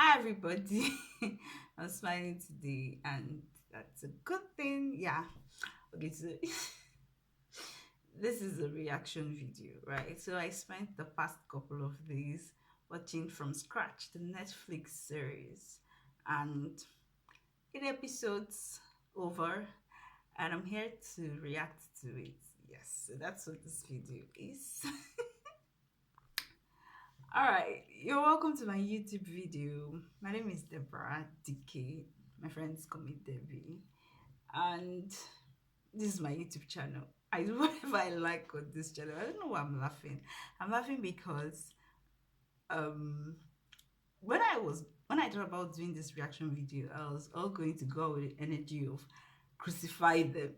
Hi everybody. I'm smiling today and that's a good thing. Yeah. Okay, so this is a reaction video, right? So I spent the past couple of days watching from scratch the Netflix series and 8 episodes over and I'm here to react to it. Yes, so that's what this video is. All right, you're welcome to my YouTube video. My name is Deborah DK. My friends call me Debbie, and this is my YouTube channel. I do whatever I like on this channel. I don't know why I'm laughing. I'm laughing because um when I thought about doing this reaction video, I was all going to go with the energy of crucify them,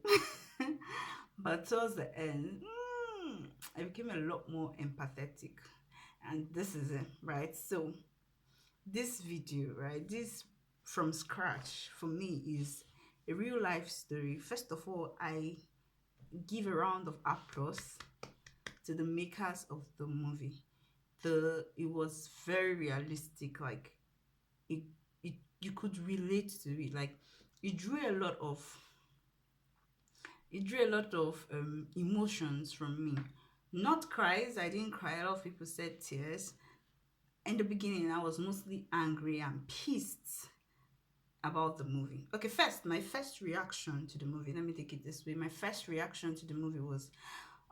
but towards the end, I became a lot more empathetic, and this is it, right? So this video, right, this from scratch for me is a real life story. First of all, I give a round of applause to the makers of the movie. It was very realistic, like it, it you could relate to it, like it drew a lot of emotions from me. Not cries, I didn't cry. A lot of people said tears. In the beginning I was mostly angry and pissed about the movie. Okay, first, my first reaction to the movie, let me take it this way. My first reaction to the movie was,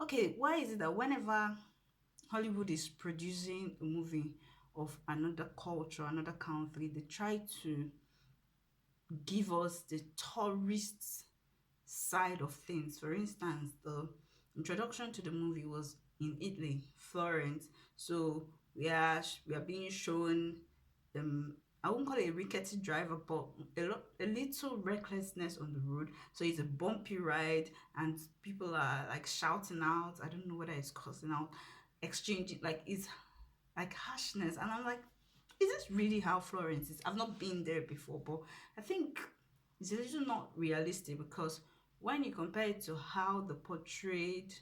okay, why is it that whenever Hollywood is producing a movie of another culture, another country, they try to give us the tourist side of things? For instance, the introduction to the movie was in Italy, Florence. So we are being shown I won't call it a rickety driver, but a little recklessness on the road. So it's a bumpy ride, and people are like shouting out. I don't know whether it's cussing out, exchanging like it's like harshness, and I'm like, is this really how Florence is? I've not been there before, but I think it's a little not realistic because when you compare it to how they portrayed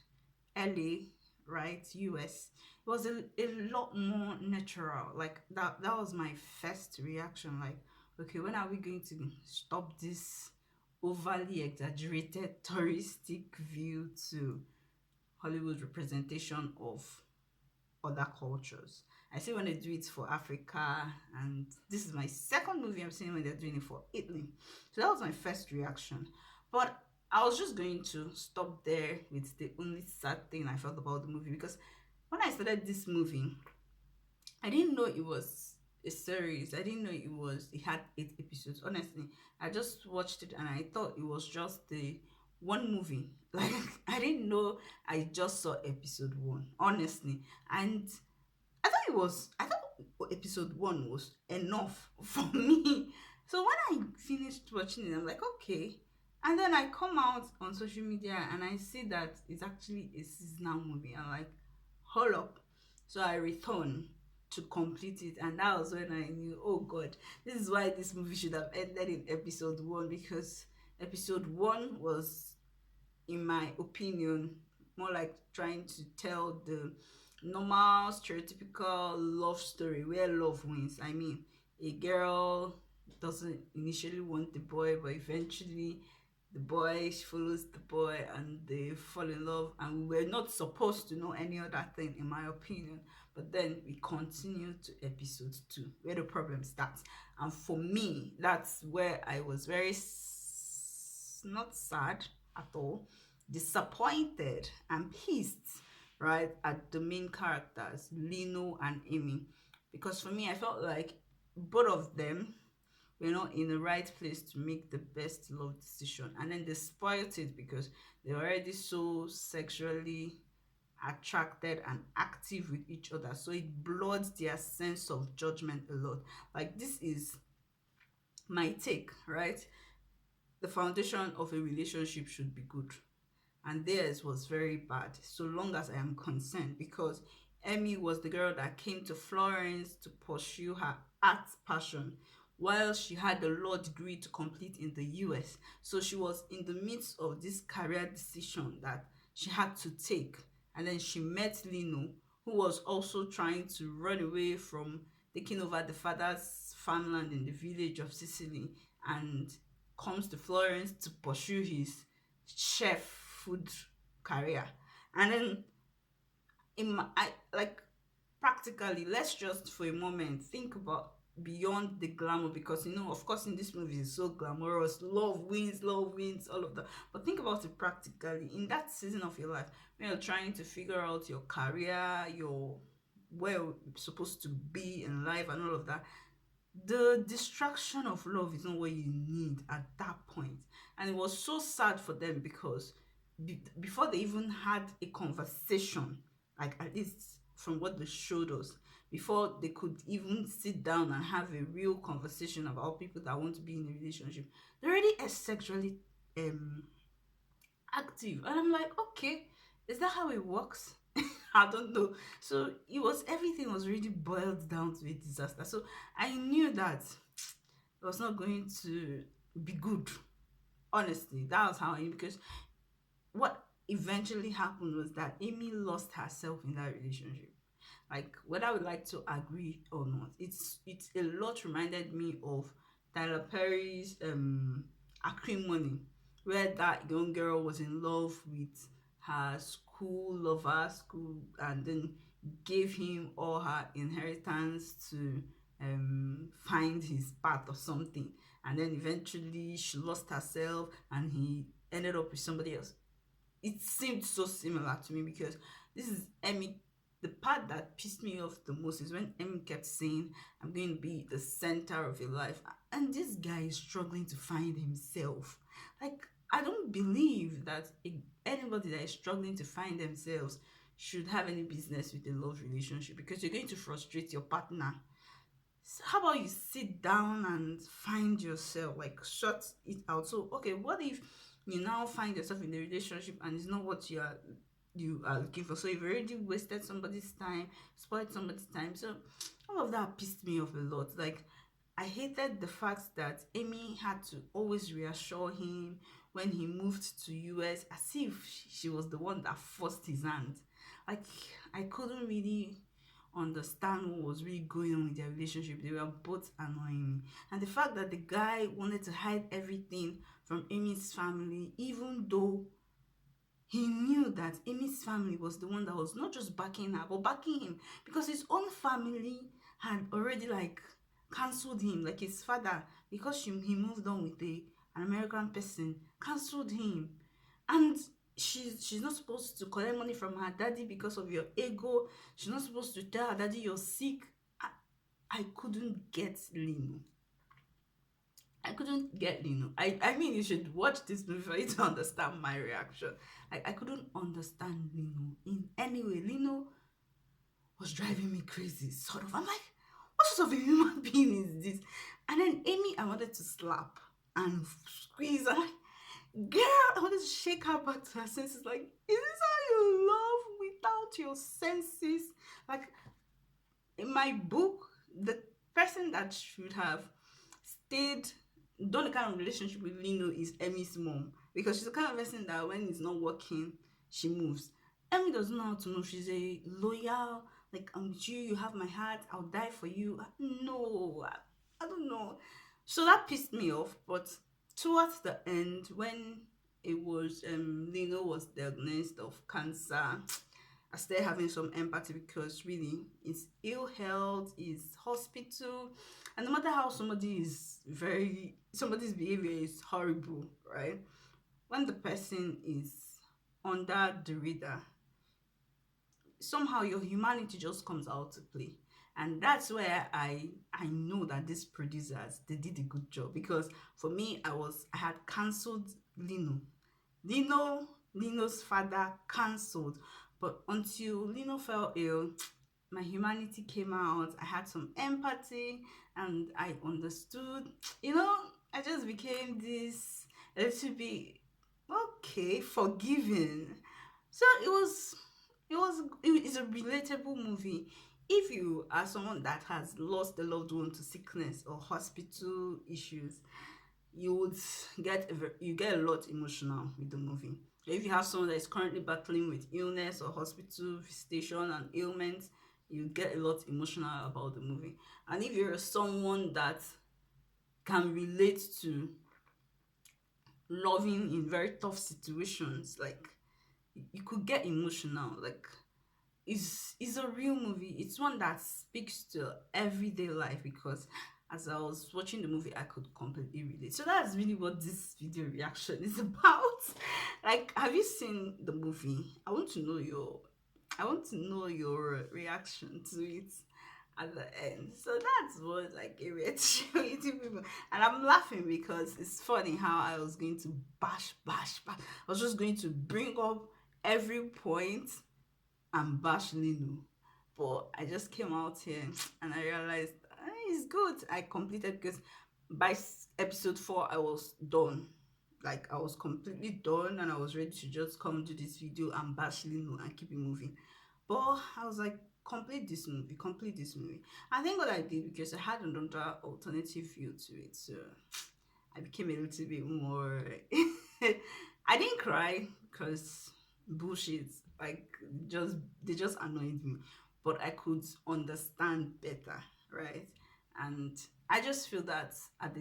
LA, right, US, it was a lot more natural. Like that was my first reaction. Like, okay, when are we going to stop this overly exaggerated touristic view to Hollywood representation of other cultures? I see when they do it for Africa, and this is my second movie I'm seeing when they're doing it for Italy. So that was my first reaction. But I was just going to stop there with the only sad thing I felt about the movie because when I started this movie, I didn't know it was a series. I didn't know it had 8 episodes. Honestly, I just watched it and I thought it was just the one movie. Like I didn't know I just saw episode one, honestly. And I thought episode one was enough for me. So when I finished watching it, I'm like, okay. And then I come out on social media and I see that it's actually a seasonal movie. I'm like, hold up. So I return to complete it, and that was when I knew, oh God, this is why this movie should have ended in episode one, because episode one was, in my opinion, more like trying to tell the normal stereotypical love story where love wins. I mean, a girl doesn't initially want the boy, but eventually the boy follows the boy and they fall in love, and we were not supposed to know any other thing, in my opinion. But then we continue to episode two where the problem starts, and for me that's where I was very not sad at all, disappointed and pissed, right, at the main characters, Lino and Amy. Because for me, I felt like both of them were not in the right place to make the best love decision. And then they spoiled it because they're already so sexually attracted and active with each other. So it blurred their sense of judgment a lot. Like, this is my take, right? The foundation of a relationship should be good, and theirs was very bad, so long as I am concerned, because Emmy was the girl that came to Florence to pursue her art passion while she had a law degree to complete in the US. So she was in the midst of this career decision that she had to take. And then she met Lino, who was also trying to run away from taking over the father's farmland in the village of Sicily, and comes to Florence to pursue his chef food career. And then I like, practically, let's just for a moment think about beyond the glamour, because of course in this movie it's so glamorous, love wins, all of that. But think about it practically in that season of your life when you're trying to figure out your career, your where you're supposed to be in life and all of that. The distraction of love is not what you need at that point. And it was so sad for them because before they even had a conversation, like at least from what they showed us, before they could even sit down and have a real conversation about people that want to be in a relationship, they're already sexually um active. And I'm like, okay, is that how it works? I don't know. So everything was really boiled down to a disaster. So I knew that it was not going to be good. Honestly, that was how I knew, because what eventually happened was that Amy lost herself in that relationship. Like, whether we like to agree or not, it's a lot reminded me of Tyler Perry's Acrimony, where that young girl was in love with her school lover, and then gave him all her inheritance to find his path or something. And then eventually she lost herself and he ended up with somebody else. It seemed so similar to me, because this is Emmy. The part that pissed me off the most is when Emmy kept saying, I'm going to be the center of your life. And this guy is struggling to find himself. Like, I don't believe that anybody that is struggling to find themselves should have any business with a love relationship, because you're going to frustrate your partner. So how about you sit down and find yourself, like shut it out? So okay, what if you now find yourself in a relationship and it's not what you are looking for? So you've already wasted somebody's time, spoiled somebody's time. So all of that pissed me off a lot. Like, I hated the fact that Amy had to always reassure him when he moved to US, as if she was the one that forced his hand. Like, I couldn't really understand what was really going on with their relationship. They were both annoying me. And the fact that the guy wanted to hide everything from Amy's family, even though he knew that Amy's family was the one that was not just backing her, but backing him, because his own family had already like cancelled him, like his father, because he moved on with an American person, cancelled him. And she's not supposed to collect money from her daddy because of your ego. She's not supposed to tell her daddy you're sick. I couldn't get Lino. I couldn't get Lino. I mean, you should watch this movie for you to understand my reaction. I couldn't understand Lino in any way. Lino was driving me crazy, sort of. I'm like, what sort of a human being is this? And then Amy, I wanted to slap and squeeze. I'm like, girl, I wanted to shake her back to her senses. Like, is this how you love without your senses? Like, in my book, the person that should have stayed, done the kind of relationship with Lino is Emmy's mom, because she's the kind of person that when it's not working, she moves. Emmy doesn't know how to move. She's a loyal, like, I'm with you, you have my heart, I'll die for you. No, I don't know. So that pissed me off. But towards the end, when it was Lino was diagnosed of cancer, I started having some empathy, because really it's ill health, it's hospital, and no matter how somebody's behavior is horrible, right? When the person is under the radar, somehow your humanity just comes out to play. And that's where I know that these producers, they did a good job, because for me, I had cancelled Lino. Lino's father cancelled. But until Lino fell ill, my humanity came out. I had some empathy and I understood. I just became this a little bit okay, forgiving. So it's a relatable movie. If you are someone that has lost a loved one to sickness or hospital issues, you would get a lot emotional with the movie. If you have someone that is currently battling with illness or hospital visitation and ailments, you get a lot emotional about the movie. And if you're someone that can relate to loving in very tough situations, like you could get emotional. Like it's a real movie. It's one that speaks to everyday life, because as I was watching the movie, I could completely relate. So that's really what this video reaction is about. Like, have you seen the movie? I want to know your reaction to it at the end. So that's what like a reaction to people. And I'm laughing because it's funny how I was going to bash. I was just going to bring up every point and bash Lino. But I just came out here and I realized it's good. I completed, because by episode 4 I was done. Like I was completely done and I was ready to just come do this video and bash Lino and keep it moving. But I was like, complete this movie. I think what I did, because I had another alternative view to it, so I became a little bit more. I didn't cry because bullshit. Like just they just annoyed me, but I could understand better, right? And I just feel that at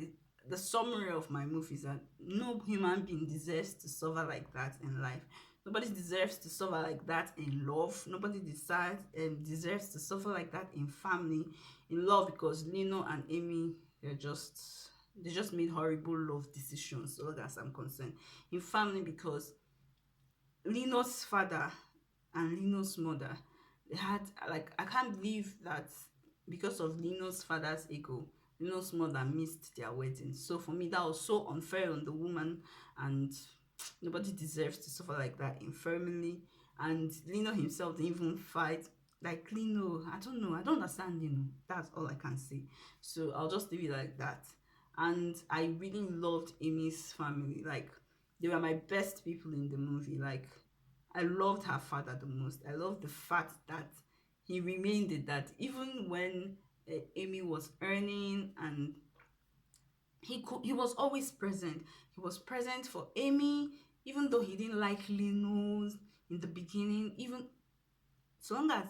the summary of my movie is that no human being deserves to suffer like that in life. Nobody deserves to suffer like that in love. Nobody deserves to suffer like that in family, in love, because Lino and Amy, they just made horrible love decisions, so long as I'm concerned. In family, because Lino's father and Lino's mother, they had, like, I can't believe that because of Lino's father's ego, Lino's mother missed their wedding. So for me, that was so unfair on the woman, and nobody deserves to suffer like that in family. And Lino himself didn't even fight. Like Lino, I don't know. I don't understand Lino. That's all I can say. So I'll just leave it like that. And I really loved Amy's family. Like they were my best people in the movie. Like I loved her father the most. I loved the fact that he remained it, that even when Amy was earning, and he was always present. He was present for Amy, even though he didn't like Linus in the beginning. Even so long as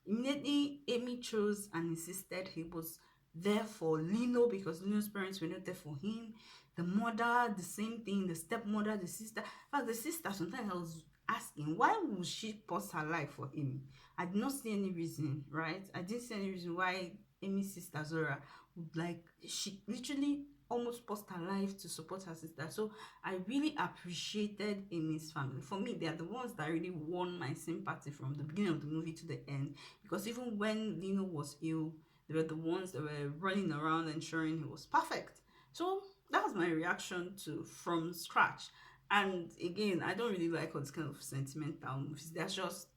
immediately Amy chose and insisted, he was there for Lino, because Lino's parents were not there for him. The mother, the same thing, the stepmother, the sister. In fact, the sister, sometimes I was asking, why would she pause her life for Amy? I did not see any reason, right? I didn't see any reason why Amy's sister Zora would, like, she literally almost paused her life to support her sister. So I really appreciated Amy's family. For me, they are the ones that really won my sympathy from the beginning of the movie to the end. Because even when Lino was ill, they were the ones that were running around ensuring he was perfect. So that was my reaction to From Scratch. And again, I don't really like all this kind of sentimental movies. That's just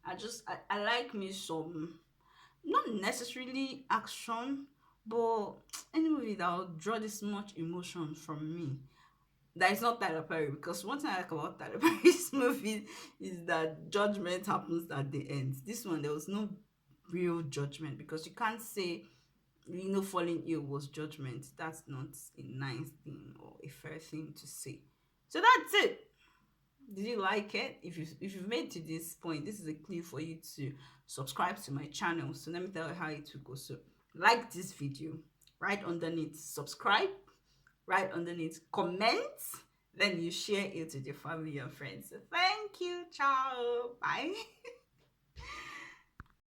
I like me some, not necessarily action, but any movie that will draw this much emotion from me. That is not Tyler Perry, because one thing I like about Tyler Perry's movie is that judgment happens at the end. This one, there was no real judgment, because you can't say falling ill was judgment. That's not a nice thing or a fair thing to say. So that's it. Did you like it? If you've made to this point, this is a clue for you to subscribe to my channel. So let me tell you how it will go. So like this video, right underneath subscribe, right underneath comment, then you share it with your family and friends. So thank you. Ciao. Bye.